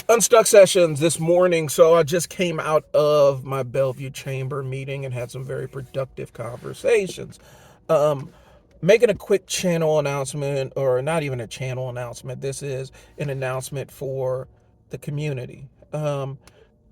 Unstuck Sessions this morning. So I just came out of my Bellevue Chamber meeting and had some very productive conversations. Um, Making a quick channel announcement, or not even a channel announcement. This is an announcement for the community. I'm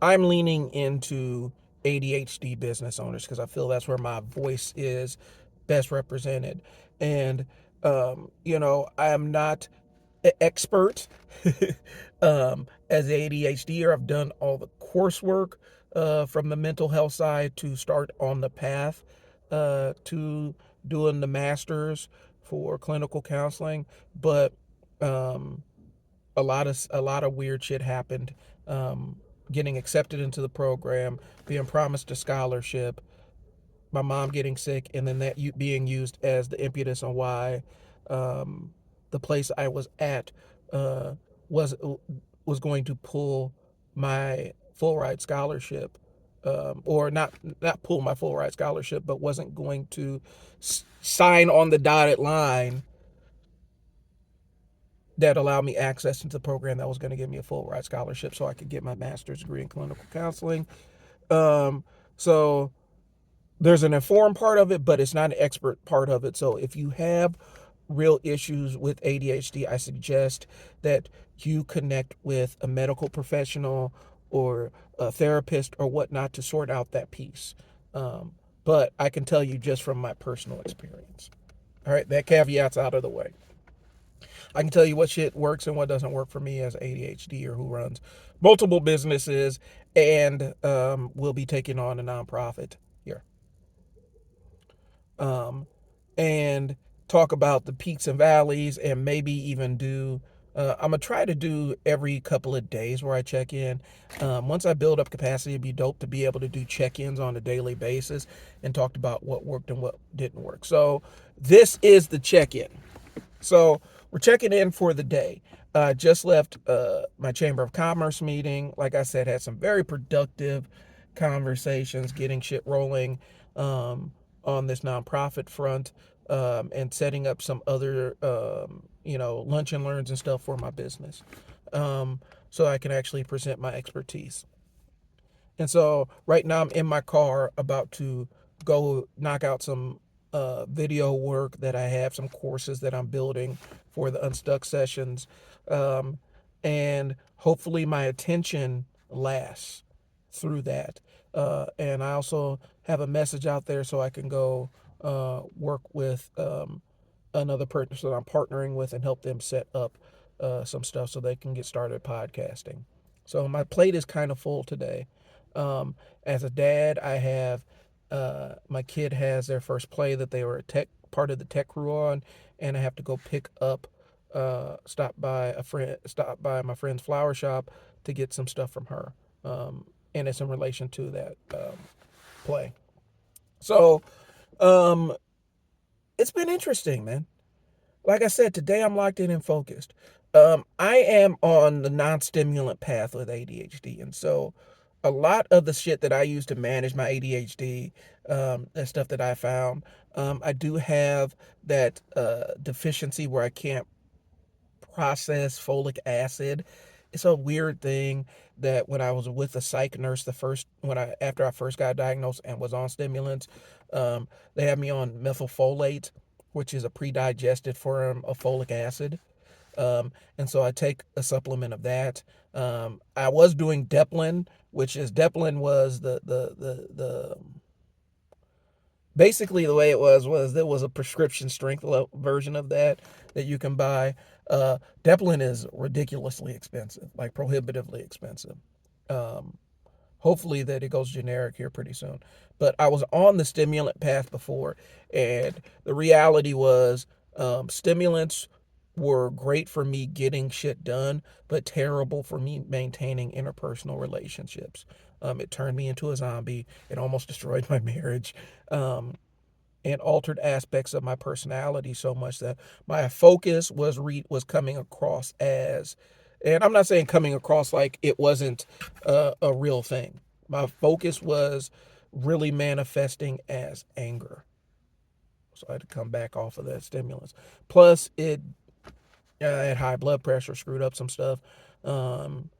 leaning into ADHD business owners because I feel that's where my voice is best represented. And, I am not an expert as an ADHDer. I've done all the coursework from the mental health side to start on the path to doing the masters for clinical counseling, but um, a lot of weird shit happened. Getting accepted into the program, being promised a scholarship, my mom getting sick, and then that being used as the impetus on why um, the place I was at uh, was was going to pull my full ride scholarship, or not pull my full ride scholarship, but wasn't going to sign on the dotted line that allowed me access into the program that was going to give me a full ride scholarship so I could get my master's degree in clinical counseling. Um, so there's an informed part of it, but it's not an expert part of it. So if you have real issues with ADHD, I suggest that you connect with a medical professional or a therapist or whatnot to sort out that piece. Um, but I can tell you just from my personal experience. All right, that caveat's out of the way. I can tell you what shit works and what doesn't work for me as ADHD or who runs multiple businesses and will be taking on a nonprofit here. um, and talk about the peaks and valleys and maybe even do. I'm gonna try to do every couple of days where I check in. Once I build up capacity, it'd be dope to be able to do check-ins on a daily basis and talk about what worked and what didn't work. So this is the check-in. So we're checking in for the day. Just left my Chamber of Commerce meeting. Like I said, had some very productive conversations, getting shit rolling on this nonprofit front, and setting up some other, lunch and learns and stuff for my business, so I can actually present my expertise. And so right now I'm in my car about to go knock out some video work that I have, some courses that I'm building for the Unstuck Sessions. Um, and hopefully my attention lasts through that. And I also have a message out there so I can go work with another person that I'm partnering with and help them set up some stuff so they can get started podcasting. So my plate is kind of full today. As a dad, I have my kid has their first play that they were a tech part of the tech crew on, and I have to go pick up, stop by my friend's flower shop to get some stuff from her, and it's in relation to that play. So um, it's been interesting, man. Like I said, today I'm locked in and focused. I am on the non-stimulant path with ADHD, and so a lot of the shit that I use to manage my ADHD, that stuff that I found, I do have that deficiency where I can't process folic acid. It's a weird thing that when I was with a psych nurse, the first when I after I first got diagnosed and was on stimulants, they had me on methylfolate, which is a pre-digested form of folic acid. And so I take a supplement of that. I was doing Deplin, which is Deplin was the basically the way it was there was a prescription strength version of that you can buy. Deplin is ridiculously expensive, like prohibitively expensive. Um, Hopefully that it goes generic here pretty soon. But I was on the stimulant path before, and the reality was stimulants were great for me getting shit done, but terrible for me maintaining interpersonal relationships. It turned me into a zombie. It almost destroyed my marriage. And altered aspects of my personality so much that my focus was coming across as, and I'm not saying coming across like it wasn't a real thing. My focus was really manifesting as anger. So I had to come back off of that stimulus. Plus, it I had high blood pressure, screwed up some stuff. Um,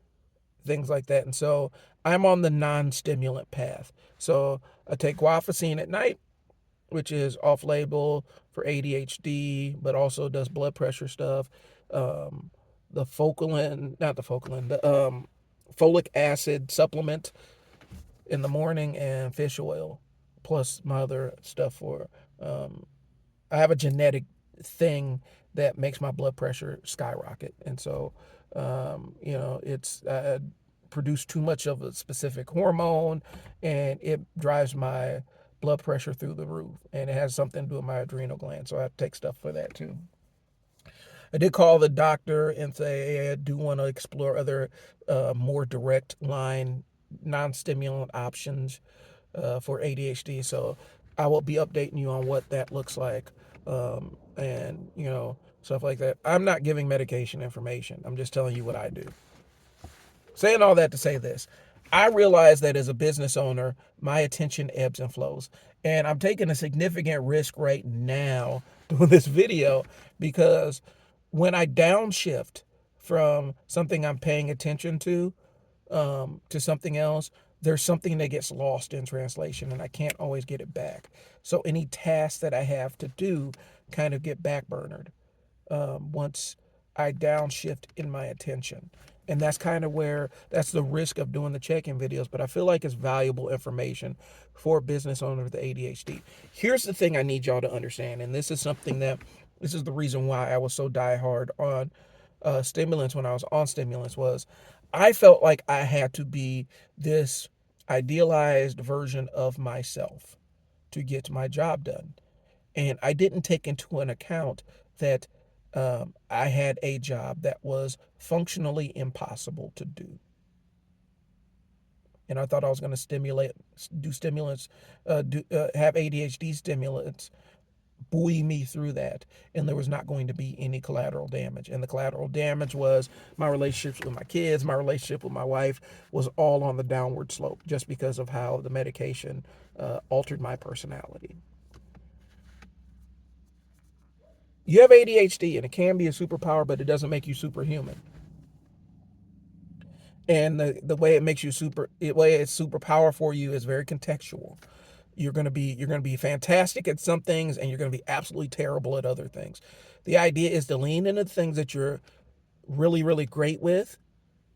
things like that. And so I'm on the non-stimulant path. So I take guanfacine at night, which is off-label for ADHD, but also does blood pressure stuff. The Focalin, not the Focalin, the folic acid supplement in the morning, and fish oil, plus my other stuff for. I have a genetic thing that makes my blood pressure skyrocket, and so it's produce too much of a specific hormone, and it drives my blood pressure through the roof, and it has something to do with my adrenal gland. So I take stuff for that too. I did call the doctor and say, hey, I do want to explore other more direct line non-stimulant options for ADHD. So I will be updating you on what that looks like, and stuff like that. I'm not giving medication information. I'm just telling you what I do. Saying all that to say this, I realize that as a business owner, my attention ebbs and flows. And I'm taking a significant risk right now doing this video because when I downshift from something I'm paying attention to something else, there's something that gets lost in translation and I can't always get it back. So any tasks that I have to do kind of get backburnered once I downshift in my attention. And that's kind of where that's the risk of doing the check-in videos, but I feel like it's valuable information for business owners with ADHD. Here's the thing I need y'all to understand, and this is the reason why I was so diehard on stimulants when I was on stimulants was I felt like I had to be this idealized version of myself to get my job done. And I didn't take into an account that I had a job that was functionally impossible to do. And I thought I was going to do stimulants, have ADHD stimulants buoy me through that, and there was not going to be any collateral damage. And the collateral damage was my relationships with my kids, my relationship with my wife was all on the downward slope just because of how the medication altered my personality. You have ADHD, and it can be a superpower, but it doesn't make you superhuman. And the way it makes you the way it's superpower for you is very contextual. You're gonna be fantastic at some things, and you're gonna be absolutely terrible at other things. The idea is to lean into the things that you're really really great with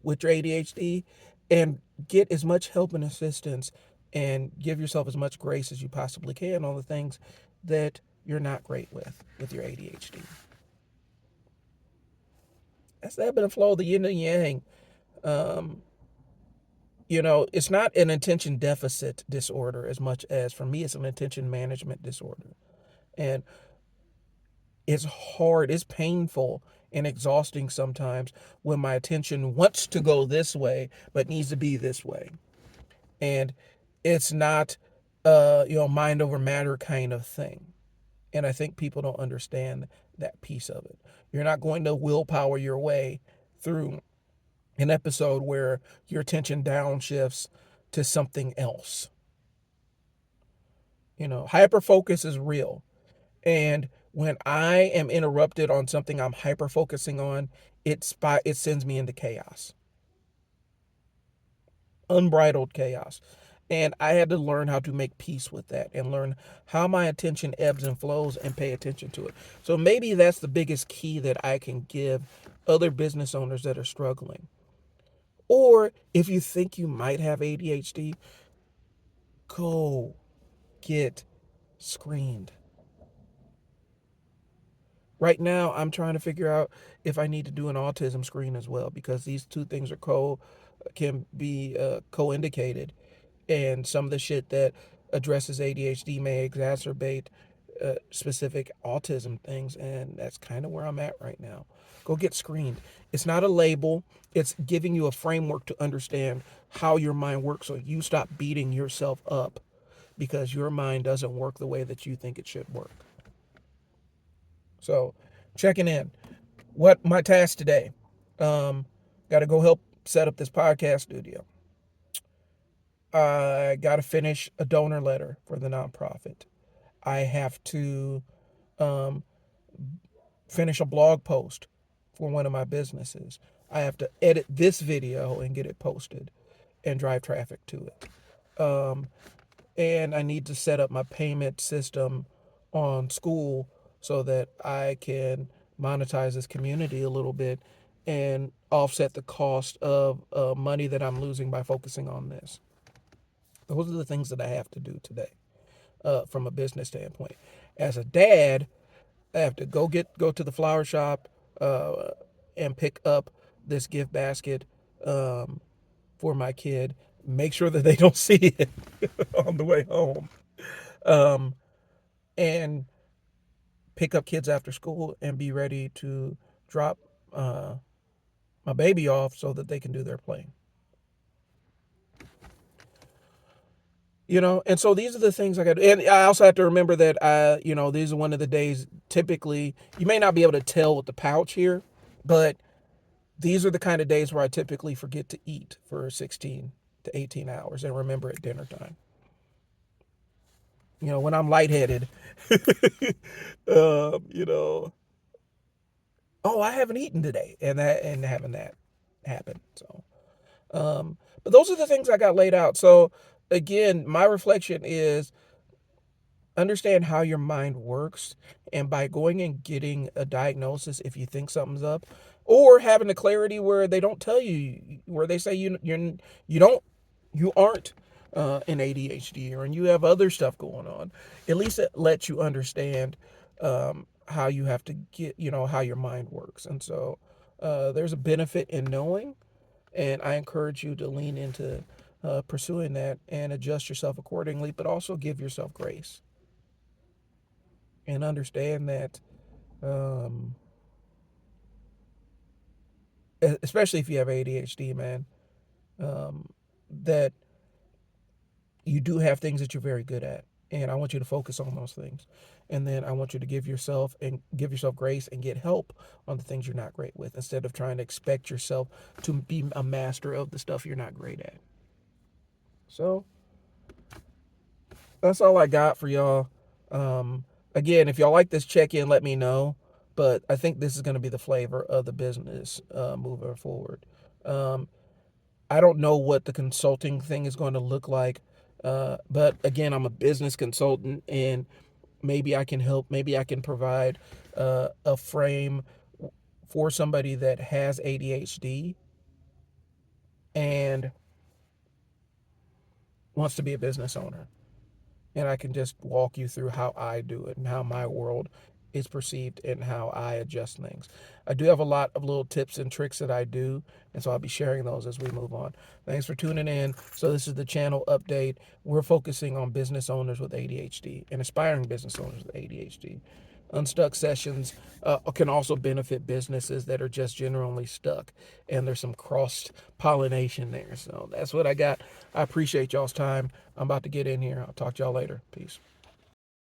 your ADHD, and get as much help and assistance, and give yourself as much grace as you possibly can on the things that you're not great with your ADHD. That's the ebb and flow, the yin and yang. Um, it's not an attention deficit disorder as much as for me, it's an attention management disorder. And it's hard, it's painful and exhausting sometimes when my attention wants to go this way, but needs to be this way. And it's not, mind over matter kind of thing. And I think people don't understand that piece of it. You're not going to willpower your way through an episode where your attention downshifts to something else. Hyper focus is real. And when I am interrupted on something I'm hyper focusing on, it sends me into chaos, unbridled chaos. And I had to learn how to make peace with that and learn how my attention ebbs and flows and pay attention to it. So maybe that's the biggest key that I can give other business owners that are struggling. Or if you think you might have ADHD, go get screened. Right now, I'm trying to figure out if I need to do an autism screen as well, because these two things can be co-indicated, and some of the shit that addresses ADHD may exacerbate specific autism things, and that's kind of where I'm at right now. Go get screened. It's not a label. It's giving you a framework to understand how your mind works, so you stop beating yourself up because your mind doesn't work the way that you think it should work. So, checking in. What my task today? Got to go help set up this podcast studio. I got to finish a donor letter for the nonprofit. I have to um, finish a blog post for one of my businesses. I have to edit this video and get it posted and drive traffic to it. And I need to set up my payment system on Skool so that I can monetize this community a little bit and offset the cost of money that I'm losing by focusing on this. Those are the things that I have to do today from a business standpoint. As a dad, I have to go to the flower shop and pick up this gift basket for my kid. Make sure that they don't see it on the way home, um, and pick up kids after school and be ready to drop uh, my baby off so that they can do their playing. And so these are the things I got. And I also have to remember that these are one of the days. Typically, you may not be able to tell with the pouch here, but these are the kind of days where I typically forget to eat for 16 to 18 hours and remember at dinner time. When I'm lightheaded, um, you know, oh, I haven't eaten today, and having that happen. So, but those are the things I got laid out. So, again, my reflection is understand how your mind works, and by going and getting a diagnosis if you think something's up, or having the clarity where they don't tell you, where they say you aren't an ADHD or and you have other stuff going on. At least it lets you understand how you have to get how your mind works. And so there's a benefit in knowing, and I encourage you to lean into pursuing that and adjust yourself accordingly, but also give yourself grace and understand that, um, especially if you have ADHD, man, that you do have things that you're very good at. And I want you to focus on those things. And then I want you to give yourself grace and get help on the things you're not great with instead of trying to expect yourself to be a master of the stuff you're not great at. So that's all I got for y'all. Again, if y'all like this check-in, let me know. But I think this is going to be the flavor of the business moving forward. I don't know what the consulting thing is going to look like. But again, I'm a business consultant, and maybe I can help. Maybe I can provide a frame for somebody that has ADHD and wants to be a business owner. And I can just walk you through how I do it and how my world is perceived and how I adjust things. I do have a lot of little tips and tricks that I do, and so I'll be sharing those as we move on. Thanks for tuning in. So this is the channel update. We're focusing on business owners with ADHD and aspiring business owners with ADHD. Unstuck sessions can also benefit businesses that are just generally stuck, and there's some cross pollination there. So that's what I got. I appreciate y'all's time. I'm about to get in here. I'll talk to y'all later. Peace.